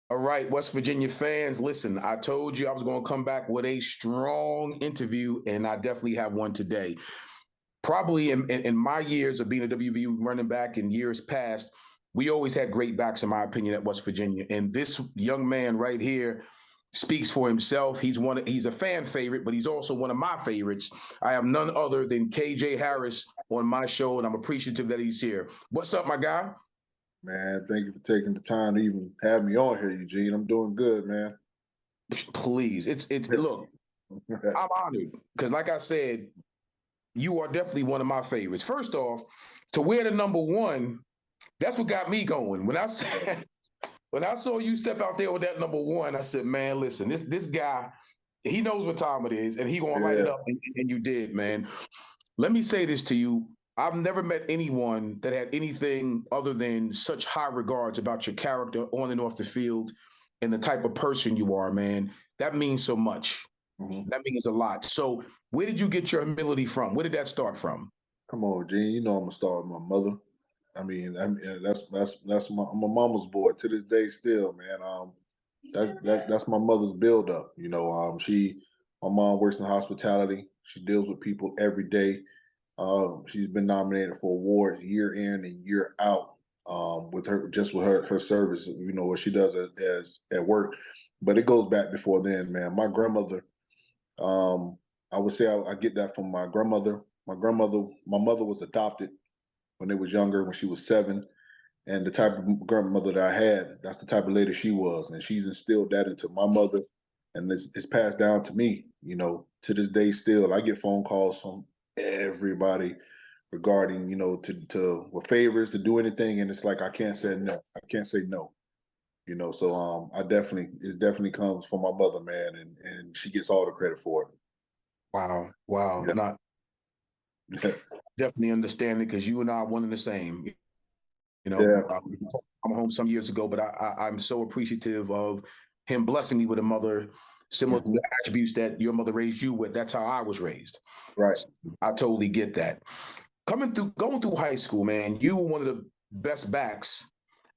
All right, West Virginia fans, listen, I told you I was going to come back with a strong interview, and I definitely have one today. Probably in my years of being a WVU running back in years past, we always had great backs, in my opinion, at West Virginia. And this young man right here speaks for himself. He's a fan favorite, but he's also one of my favorites. I have none other than Kay-Jay Harris on my show, and I'm appreciative that he's here. What's up, my guy? Man, thank you for taking the time to even have me on here, Eugene. I'm doing good, man. Please, it's look, I'm honored because, like I said, you are definitely one of my favorites. First off, to wear the number one, that's what got me going. When I said, when I saw you step out there with that number one, I said, man, listen, this guy, he knows what time it is, and he gonna light it up, and you did, man. Let me say this to you. I've never met anyone that had anything other than such high regards about your character on and off the field and the type of person you are, man. That means so much. Mm-hmm. That means a lot. So where did you get your humility from? Where did that start from? Come on, Gene. You know I'm gonna start with my mother. I'm a mama's boy to this day still, man. That's my mother's build up. My mom works in hospitality. She deals with people every day. She's been nominated for awards year in and year out with her service, what she does as at work. But it goes back before then, man. My grandmother, I would say I get that from my grandmother. My mother was adopted when they was younger, when she was 7. And the type of grandmother that I had, that's the type of lady she was. And she's instilled that into my mother. And it's passed down to me, to this day still. I get phone calls from everybody regarding, with favors to do anything. And it's like, I can't say no. I can't say no. So it definitely comes from my mother, man. And she gets all the credit for it. Wow. Yeah. Not definitely understand it because you and I are one and the same. Yeah. I'm home some years ago, but I'm so appreciative of him blessing me with a mother similar to the attributes that your mother raised you with. That's how I was raised. Right. So I totally get that. Going through high school, man, you were one of the best backs,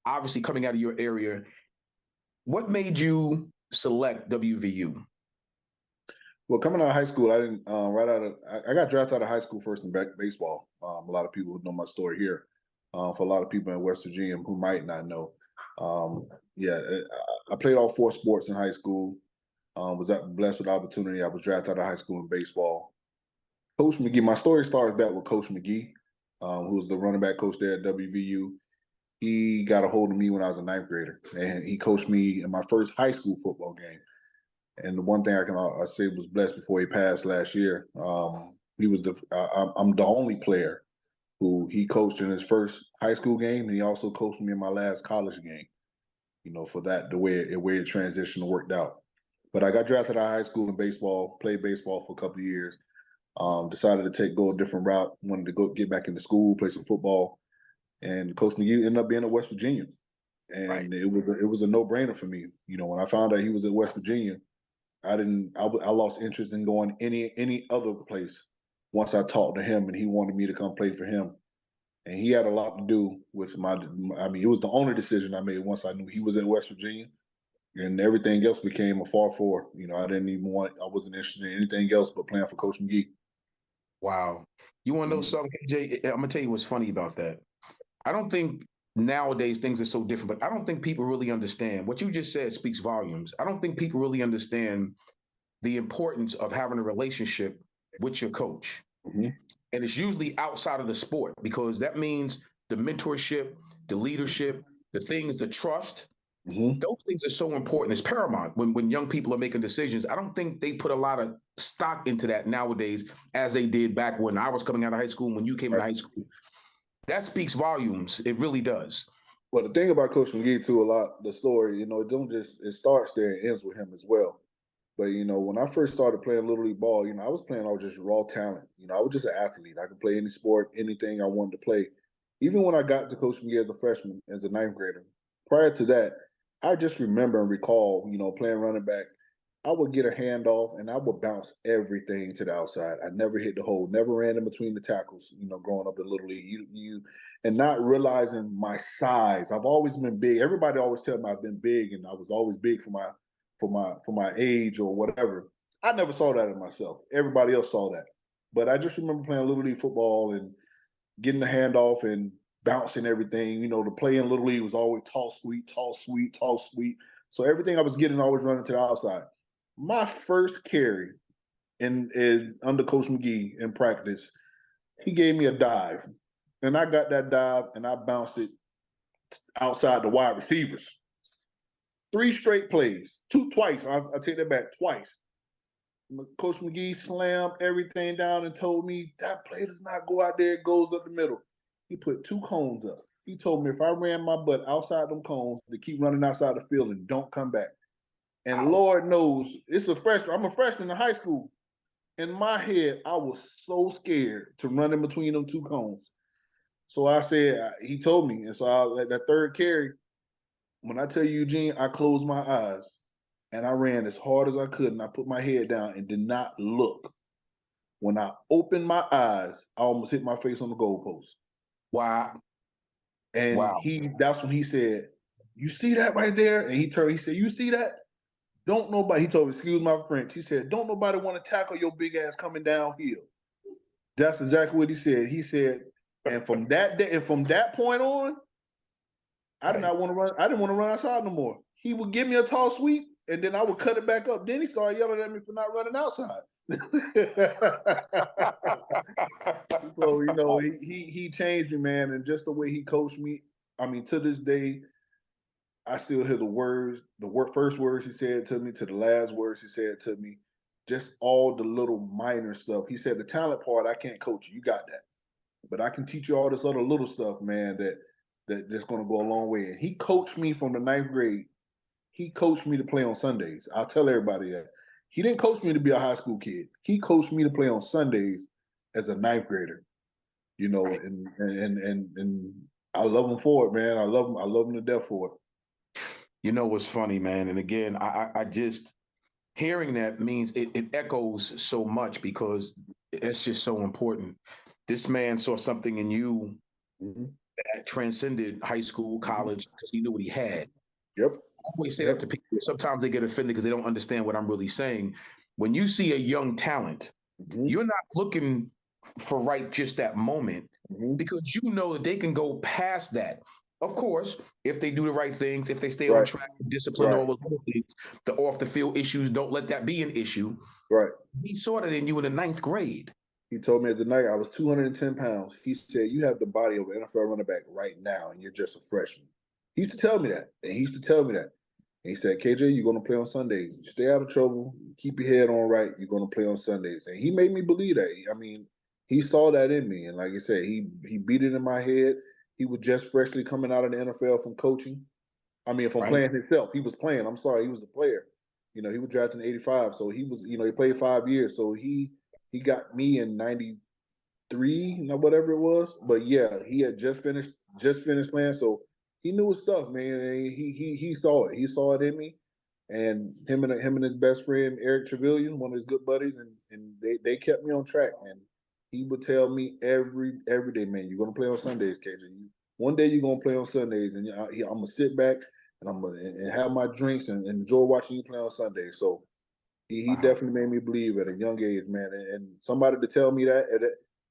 obviously coming out of your area. What made you select WVU? Well, coming out of high school, I got drafted out of high school first in baseball. A lot of people know my story here. For a lot of people in West Virginia who might not know, I played all 4 sports in high school. Was blessed with the opportunity. I was drafted out of high school in baseball. Coach McGee, my story starts back with Coach McGee, who was the running back coach there at WVU. He got a hold of me when I was a 9th grader, and he coached me in my first high school football game. And the one thing I say was blessed before he passed last year. I'm the only player who he coached in his first high school game, and he also coached me in my last college game. For that, the way it transitioned worked out. But I got drafted out of high school in baseball, played baseball for a couple of years. Decided to go a different route. Wanted to get back into school, play some football, and Coach McGee ended up being at West Virginia, and Right. it was a no-brainer for me. When I found out he was at West Virginia, I lost interest in going any other place once I talked to him and he wanted me to come play for him. And he had a lot to do with it was the only decision I made once I knew he was at West Virginia, and everything else became a far for. I wasn't interested in anything else but playing for Coach McGee. Wow. You want to know something, KJ? I'm going to tell you what's funny about that. I don't think nowadays things are so different, but I don't think people really understand. What you just said speaks volumes. I don't think people really understand the importance of having a relationship with your coach. Mm-hmm. And it's usually outside of the sport because that means the mentorship, the leadership, the trust. Mm-hmm. Those things are so important. It's paramount when young people are making decisions. I don't think they put a lot of stock into that nowadays as they did back when I was coming out of high school, when you came out of high school. That speaks volumes. It really does. Well, the thing about Coach McGee too, the story, it starts there and ends with him as well. But when I first started playing Little League ball, I was playing all just raw talent. I was just an athlete. I could play any sport, anything I wanted to play. Even when I got to Coach McGee as a freshman, as a ninth grader, prior to that, I just remember and recall, playing running back. I would get a handoff and I would bounce everything to the outside. I never hit the hole, never ran in between the tackles, growing up in Little League. And not realizing my size. I've always been big. Everybody always tell me I've been big, and I was always big for my age or whatever. I never saw that in myself. Everybody else saw that. But I just remember playing Little League football and getting the handoff and bouncing everything. The play in Little League was always tall, sweet, tall, sweet, tall, sweet. So everything I was getting always running to the outside. My first carry in under Coach McGee in practice, he gave me a dive. And I got that dive and I bounced it outside the wide receivers. 3 straight plays, twice. I take that back, twice. Coach McGee slammed everything down and told me that play does not go out there, it goes up the middle. He put 2 cones up. He told me if I ran my butt outside them cones, to keep running outside the field and don't come back. And Lord knows, it's a freshman. I'm a freshman in high school. In my head, I was so scared to run in between them 2 cones. So I said, he told me. And so that third carry, when I tell you, Eugene, I closed my eyes and I ran as hard as I could and I put my head down and did not look. When I opened my eyes, I almost hit my face on the goalpost. Wow. And that's when he said, you see that right there? And he said, you see that? Don't nobody, he told me, excuse my French, he said, don't nobody want to tackle your big ass coming downhill. That's exactly what he said. He said, and from that day, and from that point on, I did not want to run. I didn't want to run outside no more. He would give me a tall sweep, and then I would cut it back up. Then he started yelling at me for not running outside. So he changed me, man, and just the way he coached me. I mean, to this day, I still hear the first words he said to me, to the last words he said to me, just all the little minor stuff. He said, the talent part, I can't coach you. You got that. But I can teach you all this other little stuff, man, that's going to go a long way. And he coached me from the 9th grade. He coached me to play on Sundays. I'll tell everybody that. He didn't coach me to be a high school kid. He coached me to play on Sundays as a 9th grader. And I love him for it, man. I love him to death for it. You know what's funny, man? And again, I just hearing that means it echoes so much because it's just so important. This man saw something in you that transcended high school, college, because he knew what he had. Yep. I always say that to people. Sometimes they get offended because they don't understand what I'm really saying. When you see a young talent, you're not looking for right just that moment because you know that they can go past that. Of course, if they do the right things, if they stay on track, discipline, all those other things, the off the field issues, don't let that be an issue. Right. He saw that in you in the 9th grade. He told me as a night I was 210 pounds. He said, you have the body of an NFL running back right now, and you're just a freshman. He used to tell me that. And he used to tell me that. And he said, KJ, you're going to play on Sundays. You stay out of trouble. You keep your head on right. You're going to play on Sundays. And he made me believe that. I mean, he saw that in me. And like I said, he beat it in my head. He was just freshly coming out of the NFL from coaching. I mean, from playing himself. He was playing. I'm sorry. He was a player. He was drafted in 85. So he was, he played 5 years. So he got me in 93, whatever it was. But yeah, he had just finished playing. So he knew his stuff, man. And he saw it. He saw it in me. And him and his best friend, Eric Trevelyan, one of his good buddies, and they kept me on track. And he would tell me every day, man, you're going to play on Sundays, KJ. One day you're going to play on Sundays. And I'm going to sit back and I'm going to have my drinks and enjoy watching you play on Sundays. So he definitely made me believe at a young age, man. And somebody to tell me that,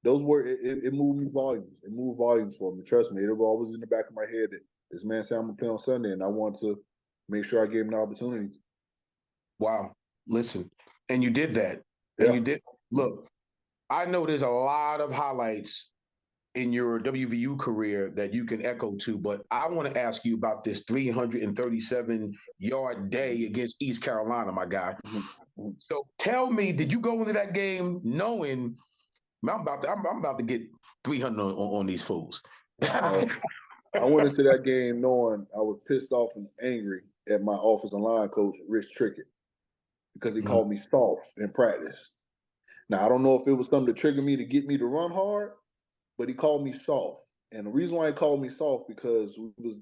those were, it moved me volumes. It moved volumes for me. Trust me, it was always in the back of my head that this man said I'm going to play on Sunday, and I want to make sure I gave him the opportunities. Wow. Listen, and you did that. And you did. Look, I know there's a lot of highlights in your WVU career that you can echo to, but I want to ask you about this 337-yard day against East Carolina, my guy. So tell me, did you go into that game knowing I'm about to get 300 on these fools? I went into that game knowing I was pissed off and angry at my offensive line coach, Rich Trickett, because he called me soft in practice. Now, I don't know if it was something to trigger me to get me to run hard, but he called me soft. And the reason why he called me soft because we was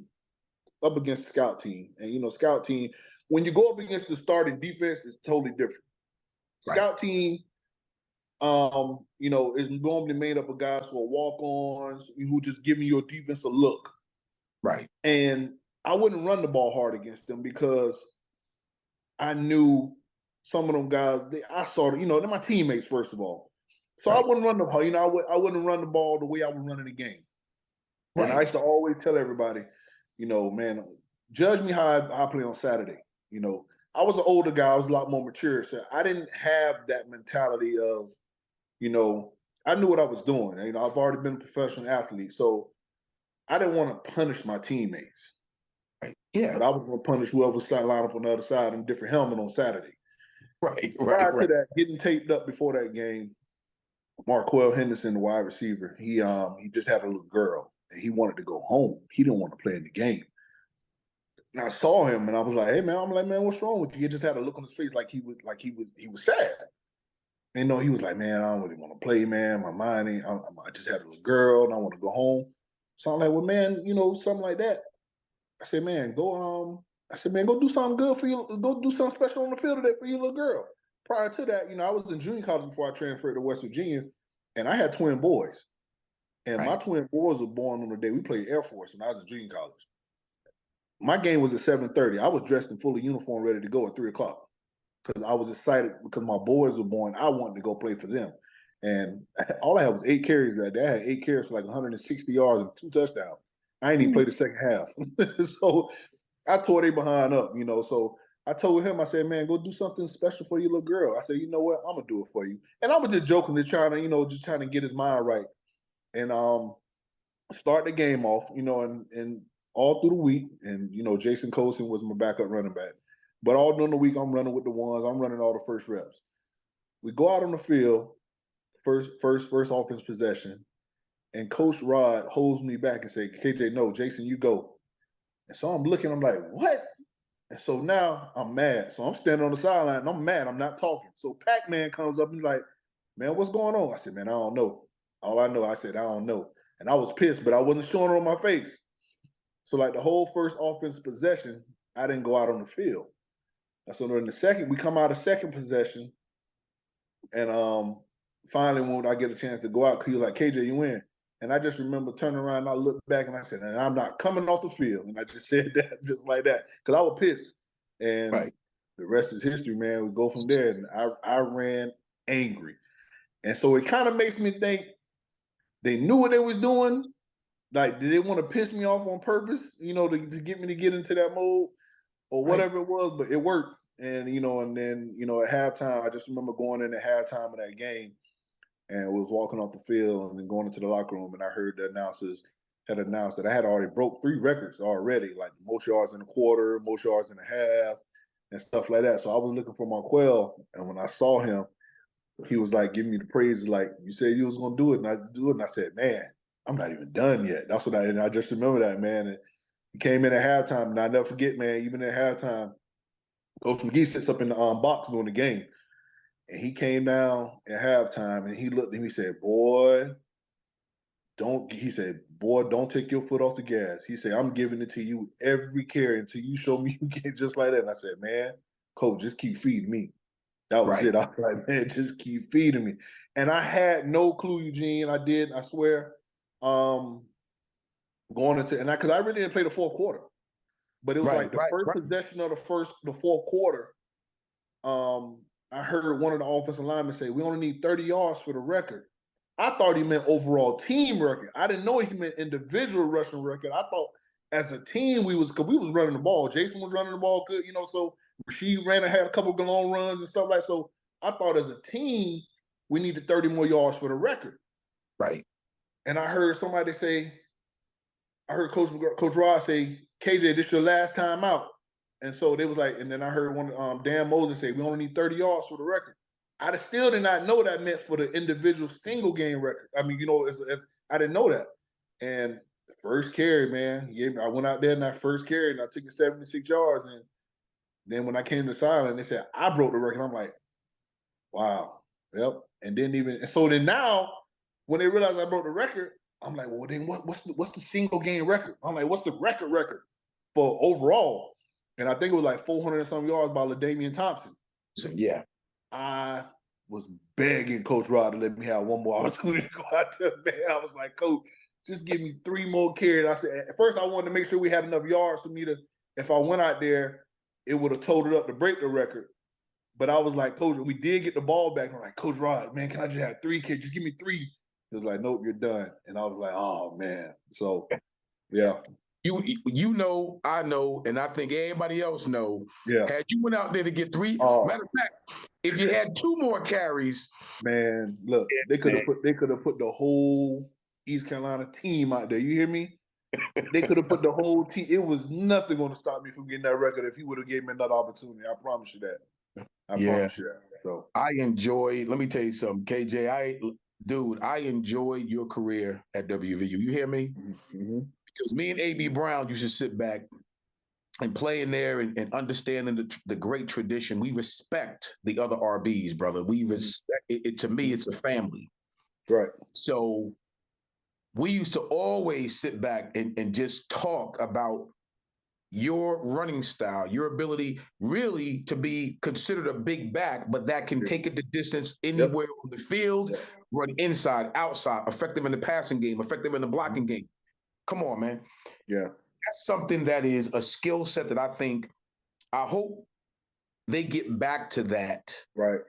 up against the scout team. And, scout team, when you go up against the starting defense, it's totally different. Right. Scout team, is normally made up of guys who are walk-ons, who just give me your defense a look. Right. And I wouldn't run the ball hard against them because I knew some of them guys, I saw, they're my teammates, first of all. So I wouldn't run the ball, I wouldn't run the ball the way I would run in the game. Right. And I used to always tell everybody, man, judge me how I play on Saturday. I was an older guy, I was a lot more mature. So I didn't have that mentality of, I knew what I was doing. I've already been a professional athlete. So I didn't want to punish my teammates. Right. Yeah. But I was going to punish whoever's line up on the other side in a different helmet on Saturday. Right. Prior to that, getting taped up before that game, Marquell Henderson, the wide receiver, he just had a little girl and he wanted to go home. He didn't want to play in the game. And I saw him and I was like, hey man, man, what's wrong with you? He just had a look on his face like he was sad. And he was like, man, I don't really want to play, man. My mind ain't, I just had a little girl and I want to go home. So I'm like, well, man, something like that. I said, man, go do something good for you. Go do something special on the field today for your little girl. Prior to that, I was in junior college before I transferred to West Virginia, and I had twin boys. And my twin boys were born on the day we played Air Force when I was in junior college. My game was at 7:30. I was dressed in full uniform, ready to go at 3 o'clock because I was excited because my boys were born. I wanted to go play for them. And all I had was 8 carries that day. I had 8 carries for like 160 yards and 2 touchdowns. I ain't even played the second half. So I tore they behind up, So I told him, I said, man, go do something special for your little girl. I said, you know what? I'm going to do it for you. And I was just jokingly trying to get his mind right. And start the game off, and all through the week. And, Jason Colson was my backup running back. But all during the week, I'm running with the ones. I'm running all the first reps. We go out on the field, first offense possession. And Coach Rod holds me back and say, KJ, no, Jason, you go. And so I'm looking, I'm like, what? And so now I'm mad. So I'm standing on the sideline and I'm mad. I'm not talking. So Pac-Man comes up and he's like, man, what's going on? I said, man, I don't know. All I know, I said, I don't know. And I was pissed, but I wasn't showing it on my face. So like the whole first offensive possession, I didn't go out on the field. And so in the second, we come out of second possession. And finally, when I get a chance to go out, he was like, KJ, you win. And I just remember turning around and I looked back and I said, and I'm not coming off the field. And I just said that just like that because I was pissed. And the rest is history, man. We go from there. And I ran angry. And so it kind of makes me think they knew what they was doing. Like, did they want to piss me off on purpose, to get me to get into that mode or whatever it was? But it worked. And, and then, at halftime, I just remember going in at halftime of that game. And was walking off the field and then going into the locker room, and I heard the announcers had announced that I had already broke 3 records already, like most yards in a quarter, most yards in a half, and stuff like that. So I was looking for Marquell, and when I saw him, he was like giving me the praises, like, you said you was gonna do it, and I do it, and I said, man, I'm not even done yet. That's what I just remember that, man. And he came in at halftime, and I never forget, man. Even at halftime, Coach McGee sits up in the box during the game. And he came down at halftime and he looked and he said, boy, don't take your foot off the gas. He said, I'm giving it to you every carry until you show me you get just like that. And I said, man, Coach, just keep feeding me. That was it. I was like, man, just keep feeding me. And I had no clue, Eugene. I swear. Going into, and because I really didn't play the fourth quarter. But it was like the first possession of the fourth quarter. I heard one of the offensive linemen say, we only need 30 yards for the record. I thought he meant overall team record. I didn't know he meant individual rushing record. I thought as a team because we was running the ball. Jason was running the ball good, so Rasheed had a couple of long runs and stuff like that. So I thought as a team, we needed 30 more yards for the record. Right. And I heard somebody say, Coach Rod say, KJ, this your last time out. And so they was like, and then I heard one Dan Moses say, we only need 30 yards for the record. I still did not know that meant for the individual single game record. I mean, I didn't know that. And the first carry, man. I went out there in that first carry and I took it 76 yards. And then when I came to the sideline, they said I broke the record. I'm like, wow, yep. And then now when they realized I broke the record, I'm like, well, then what's the single game record? I'm like, what's the record for overall? And I think it was like 400 and some yards by LaDainian Thompson. So, yeah. I was begging Coach Rod to let me have one more opportunity to go out there, man. I was like, Coach, just give me 3 more carries. I said, at first I wanted to make sure we had enough yards for me to, if I went out there, it would have totaled up to break the record. But I was like, Coach, we did get the ball back. I'm like, Coach Rod, man, can I just have 3 kids? Just give me 3. He was like, nope, you're done. And I was like, oh, man. So, yeah. You know, I know, and I think everybody else know. Yeah. Had you went out there to get 3, matter of fact, if you had 2 more carries, man, look, they could have put the whole East Carolina team out there. You hear me? They could have put the whole team. It was nothing going to stop me from getting that record if he would have gave me another opportunity. I promise you that. I promise you that. So I enjoy. Let me tell you something, KJ. I enjoyed your career at WVU. You hear me? Mm-hmm. Because me and AB Brown used to sit back and play in there and understanding the great tradition. We respect the other RBs, brother. We respect it. To me, it's a family. Right. So we used to always sit back and just talk about your running style, your ability really to be considered a big back, but that can take it the distance anywhere on the field, run inside, outside, effective in the passing game, effective in the blocking game. Come on, man. Yeah. That's something that is a skill set that I hope they get back to that. Right.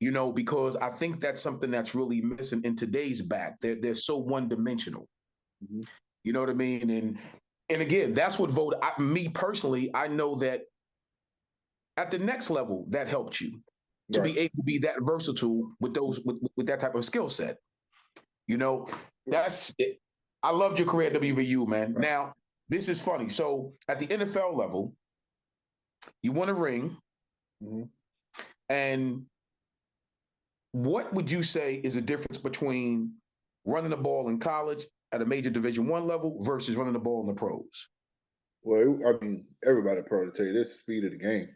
You know, because I think that's something that's really missing in today's back. They're so one-dimensional. Mm-hmm. You know what I mean? And again, that's what me personally, I know that at the next level, that helped you to be able to be that versatile with with that type of skill set. You know, that's it. I loved your career at WVU, man. Right. Now, this is funny. So at the NFL level, you won a ring. Mm-hmm. And what would you say is the difference between running the ball in college at a major Division I level versus running the ball in the pros? Well, I mean, everybody probably tell you this is the speed of the game.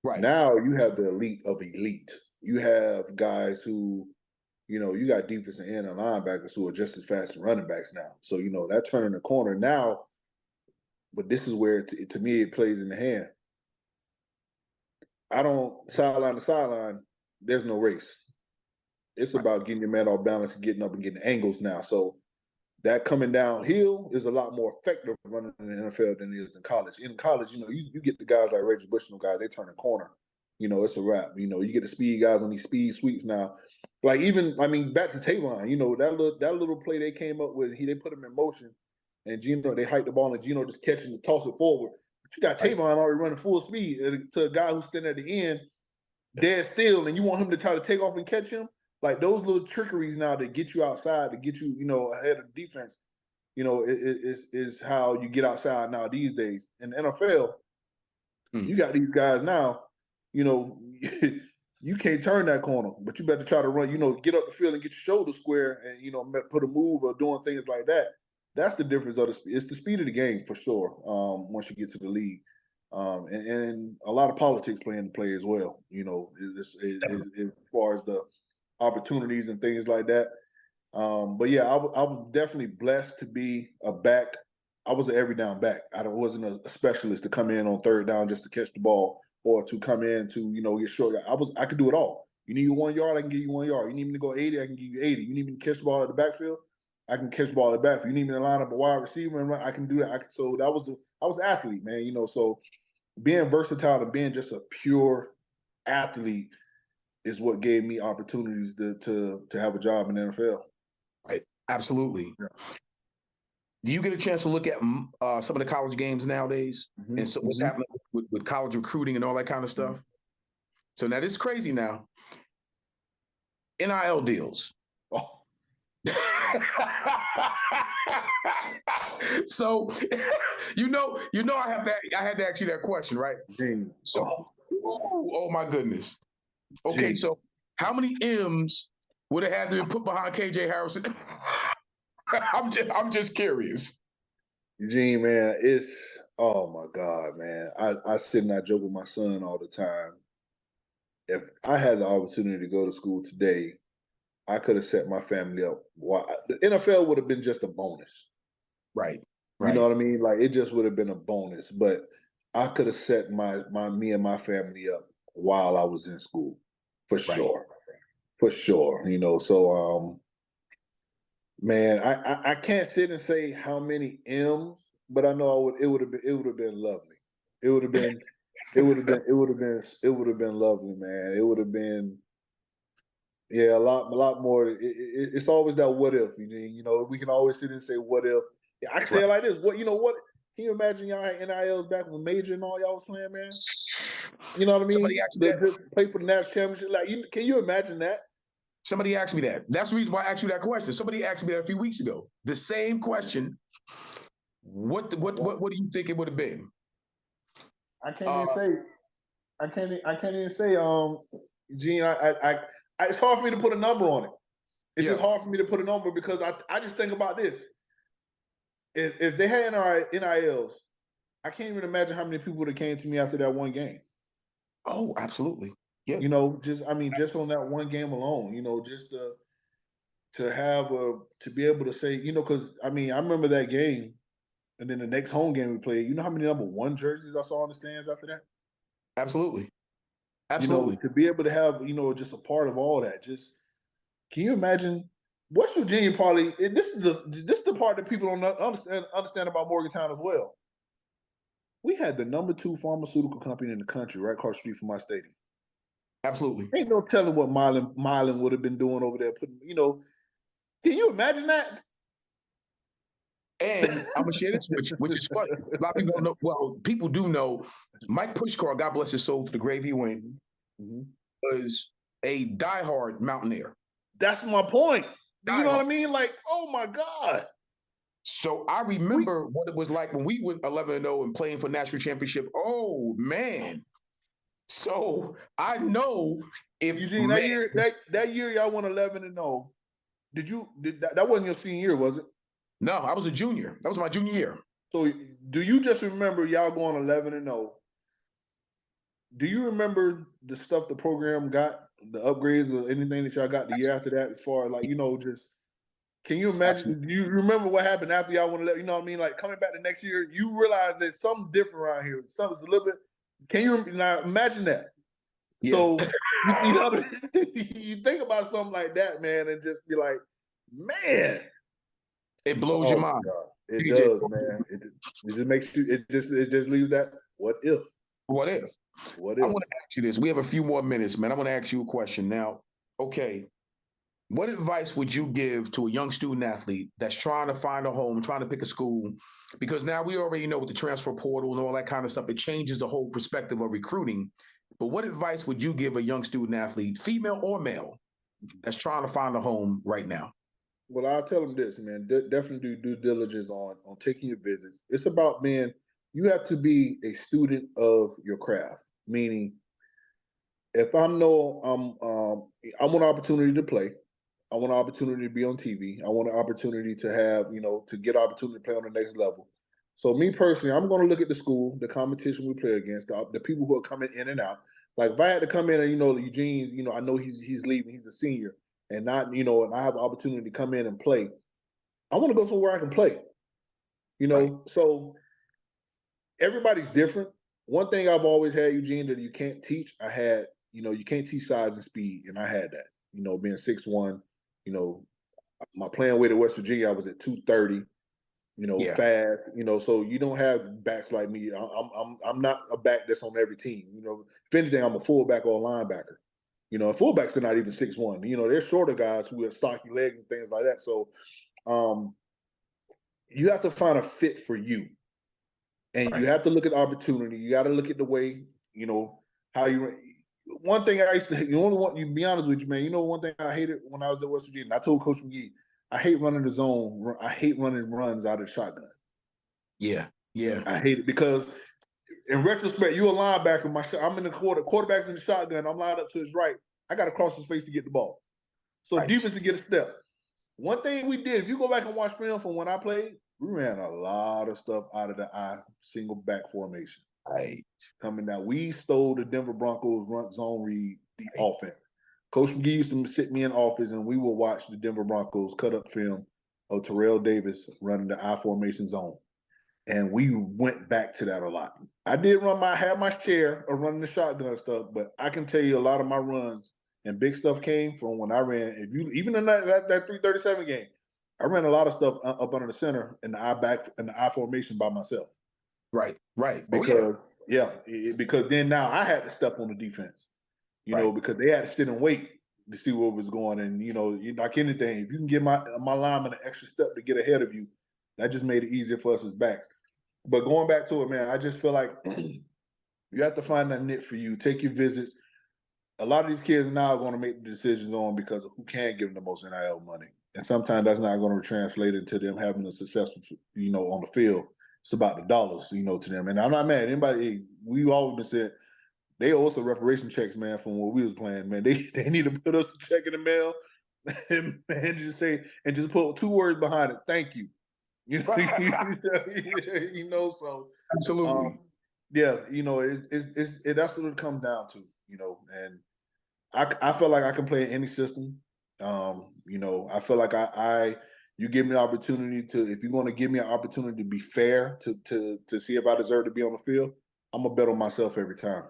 Right. Now you have the elite of elite. You have guys who, you know, you got defensive end and linebackers who are just as fast as running backs now. So, you know, that turning the corner now, but this is where, to me, it plays in the hand. I don't, sideline to sideline, there's no race. It's about getting your man off balance and getting up and getting angles now. So that coming downhill is a lot more effective running in the NFL than it is in college. In college, you know, you get the guys like Reggie Bush and guys, they turn a corner. You know, it's a wrap. You know, you get the speed guys on these speed sweeps now. Like even, I mean, back to Tavon, you know, that little play they came up with, they put him in motion, and Gino, they hiked the ball, and Gino just catching and toss it forward. But you got Tavon already running full speed to a guy who's standing at the end, dead still, and you want him to try to take off and catch him. Like those little trickeries now that get you outside, to get you, you know, ahead of the defense, you know, is how you get outside now these days. In the NFL, you got these guys now, you know, you can't turn that corner, but you better try to run, you know, get up the field and get your shoulder square and, you know, put a move or doing things like that. That's the difference of the speed. It's the speed of the game for sure. Once you get to the league, and a lot of politics play into play as well. You know, as far as the opportunities and things like that. But yeah, I was definitely blessed to be a back. I was an every down back. I wasn't a specialist to come in on third down just to catch the ball or to come in to, you know, get short. I could do it all. You need 1 yard, I can give you 1 yard. You need me to go 80, I can give you 80. You need me to catch the ball at the backfield, I can catch the ball at the backfield. You need me to line up a wide receiver and run, I can do that. So I was an athlete, man. You know, so being versatile and being just a pure athlete is what gave me opportunities to have a job in the NFL. Right. Absolutely. Yeah. Do you get a chance to look at some of the college games nowadays and so what's happening with college recruiting and all that kind of stuff? So now this is crazy now. NIL deals. Oh. So, you know, I had to ask you that question, right? So, oh my goodness. Okay, so how many M's would have had to be put behind Kay-Jay Harris? I'm just curious. Eugene, man, oh my God, man. I sit and I joke with my son all the time. If I had the opportunity to go to school today, I could have set my family up. The NFL would have been just a bonus. Right. You know Right. what I mean? Like it just would have been a bonus. But I could have set me and my family up while I was in school, for Right. sure. For sure. So man, I can't sit and say how many M's, but I know it would have been lovely. It would have been it would have been lovely, man. It would have been a lot more. It's always that what if, we can always sit and say what if. I can say Right. it like this. What can you imagine y'all had NILs back when Major and all y'all was playing, man? You know what I Somebody mean? asked me that. Play for the national championship. Like, can you imagine that? Somebody asked me that. That's the reason why I asked you that question. Somebody asked me that a few weeks ago. The same question. What do you think it would have been? I can't even say. I can't even say. Gene, it's hard for me to put a number on it. It's just hard for me to put a number because I just think about this. If they had NILs, I can't even imagine how many people that came to me after that one game. Oh, absolutely. Yeah. Just on that one game alone, just to be able to say, because I remember that game, and then the next home game we played. You know how many #1 jerseys I saw in the stands after that? Absolutely. Absolutely. To be able to have, just a part of all that. Just can you imagine West Virginia probably this is the part that people don't understand about Morgantown as well. We had the #2 pharmaceutical company in the country right across the street from my stadium. Absolutely. Ain't no telling what Mylan would have been doing over there. Can you imagine that? And I'm gonna share this, which is funny. A lot of people don't know. Well, people do know. Mike Pushkar, God bless his soul, to the grave he went, was a diehard Mountaineer. That's my point. You know Diehard. what I mean? Like, oh my God. So I remember what it was like when we went 11-0 and playing for national championship. Oh man. So I know if Eugene, that year y'all won 11-0. That wasn't your senior year, was it? No, I was a junior. That was my junior year. So do you just remember y'all going 11-0? Do you remember the stuff the program got, the upgrades or anything that y'all got the year after that, as far as like, just can you imagine? Absolutely. Do you remember what happened after y'all want to let, you know what I mean? Like coming back the next year, you realize there's something different around here. Something's a little bit. Can you now imagine that? Yeah. So you know what I mean? You think about something like that, man, and just be like, man, It blows your mind. God. It does, man. It just makes you. It just leaves that. What if? What if? What I if? want to ask you this. We have a few more minutes, man. I want to ask you a question now. Okay. What advice would you give to a young student athlete that's trying to find a home, trying to pick a school? Because now we already know with the transfer portal and all that kind of stuff, it changes the whole perspective of recruiting. But what advice would you give a young student athlete, female or male, that's trying to find a home right now? Well, I'll tell them this, man. Definitely do due diligence on taking your visits. It's about being. You have to be a student of your craft. Meaning, if I know I want an opportunity to play. I want an opportunity to be on TV. I want an opportunity to have, to get opportunity to play on the next level. So me personally, I'm going to look at the school, the competition we play against, the people who are coming in and out. Like if I had to come in and, Eugene, I know he's leaving, he's a senior, and not, and I have an opportunity to come in and play. I want to go somewhere I can play. Right. So everybody's different. One thing I've always had, Eugene, that you can't teach, you can't teach size and speed, and I had that. Being 6'1", my playing weight at West Virginia, I was at 230. Fast. So you don't have backs like me. I'm not a back that's on every team. If anything, I'm a fullback or a linebacker. And fullbacks are not even 6'1". There's shorter guys who have stocky legs and things like that. So, you have to find a fit for you, and you have to look at opportunity. You got to look at the way how you. One thing I used to, you be honest with you, man. One thing I hated when I was at West Virginia. And I told Coach McGee, I hate running the zone. I hate running runs out of the shotgun. Yeah. I hate it because, in retrospect, you're a linebacker. I'm in the quarterback's in the shotgun. I'm lined up to his right. I got to cross his face to get the ball. So defense to get a step. One thing we did, if you go back and watch film from when I played, We ran a lot of stuff out of the I single back formation. Right. Coming down, we stole the Denver Broncos run zone read the offense. Coach McGee used to sit me in office, and we would watch the Denver Broncos cut up film of Terrell Davis running the I formation zone, and we went back to that a lot. I did have my share of running the shotgun stuff, but I can tell you a lot of my runs and big stuff came from when I ran. If you even in that 337 game, I ran a lot of stuff up under the center in the I formation by myself. Right. Because because then now I had to step on the defense, because they had to sit and wait to see what was going. And like anything, if you can give my lineman an extra step to get ahead of you, that just made it easier for us as backs. But going back to it, man, I just feel like you have to find that niche for you. Take your visits. A lot of these kids now are going to make the decisions on because of who can give them the most NIL money. And sometimes that's not going to translate into them having a successful, on the field. It's about the dollars, to them. And I'm not mad. Anybody, we've always been said, they owe us the reparation checks, man, from what we was playing, man. They need to put us a check in the mail and just put 2 words behind it. Thank you. So Absolutely. it's that's what it comes down to, and I feel like I can play in any system. I feel like you give me an opportunity to, if you're going to give me an opportunity to be fair to see if I deserve to be on the field, I'm gonna bet on myself every time.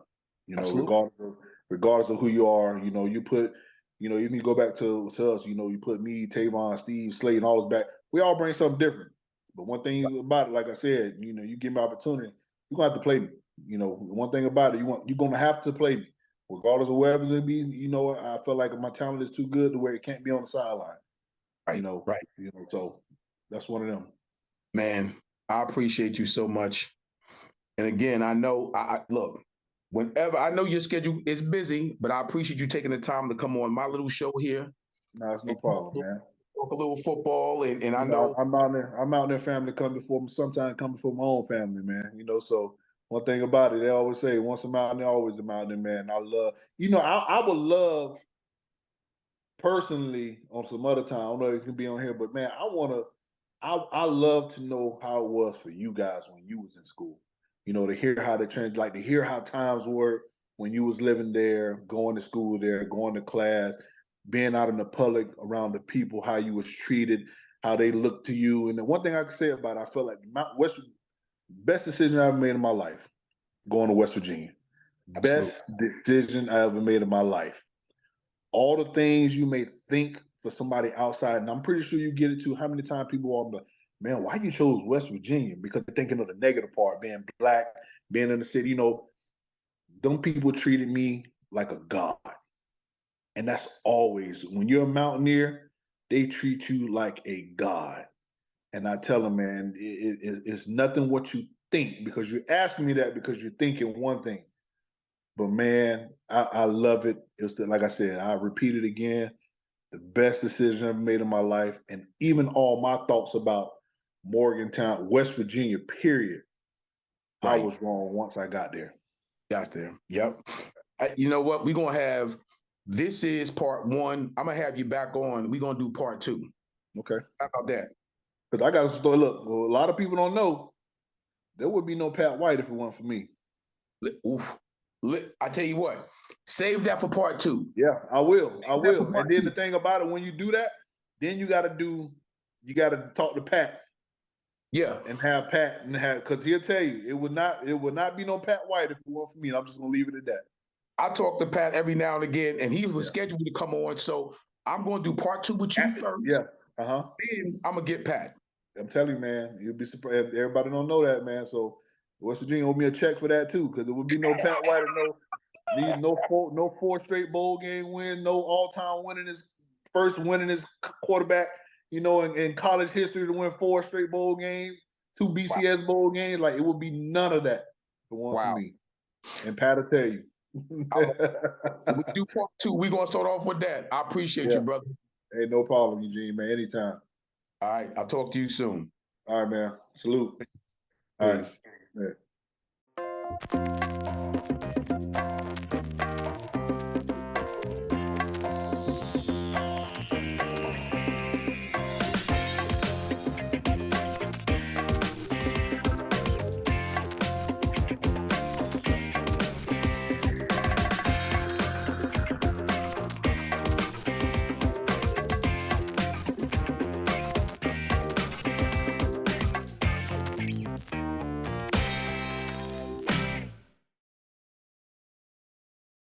Regardless of who you are, you put, even you go back to us, you put me, Tavon, Steve, Slade, and all those back. We all bring something different. But one thing about it, like I said, you give me an opportunity, you're gonna have to play me. One thing about it, you're gonna have to play me. Regardless of wherever it be, I feel like my talent is too good to where it can't be on the sideline. Right. So that's one of them. Man, I appreciate you so much. And again, I know, look, whenever, I know your schedule is busy, but I appreciate you taking the time to come on my little show here. No, it's no problem, man. Talk a little football, and I know I'm out there, family come before me. Sometimes come before my own family, man. So one thing about it, they always say, once I'm out there, always I'm out there, man. I love, I would love personally on some other time. I don't know if it can be on here, but man, I love to know how it was for you guys when you was in school. To hear how they changed, like to hear how times were when you was living there, going to school there, going to class, being out in the public around the people, how you was treated, how they looked to you. And the one thing I can say about it, I felt like best decision I ever made in my life, going to West Virginia. Absolutely. Best decision I ever made in my life. All the things you may think for somebody outside, and I'm pretty sure you get it too, how many times people are like, man, why you chose West Virginia? Because they're thinking of the negative part, being black, being in the city. Them people treated me like a god. And that's always, when you're a Mountaineer, they treat you like a god. And I tell them, man, it's nothing what you think, because you're asking me that because you're thinking one thing. But man, I love it. It's like I said, I repeat it again, the best decision I've made in my life. And even all my thoughts about Morgantown, West Virginia, period, I was wrong once I got there. Got there. Yep. You know what? We're going to have, this is part 1. I'm going to have you back on. We're going to do part 2. Okay. How about that? Because I got a story. Look, a lot of people don't know, there would be no Pat White if it weren't for me. Oof. I tell you what, save that for part 2. Yeah, I will. And then the thing about it, when you do that, then you got to talk to Pat. Yeah. And have Pat because he'll tell you it would not be no Pat White if it weren't for me. And I'm just gonna leave it at that. I talk to Pat every now and again, and he was scheduled to come on. So I'm gonna do part 2 with you first. Yeah. Then I'm gonna get Pat. I'm telling you, man, you'll be surprised. Everybody don't know that, man. So West Virginia owe me a check for that too, because it would be no Pat White or no 4 straight bowl game win, no all-time first winningest quarterback, in college history to win 4 straight bowl games, 2 BCS bowl games. Like, it would be none of that for one for me. And Pat will tell you. We do part 2. We're gonna start off with that. I appreciate you, brother. Hey, no problem, Eugene, man. Anytime. All right, I'll talk to you soon. All right, man. Salute. Peace. All right. Yeah.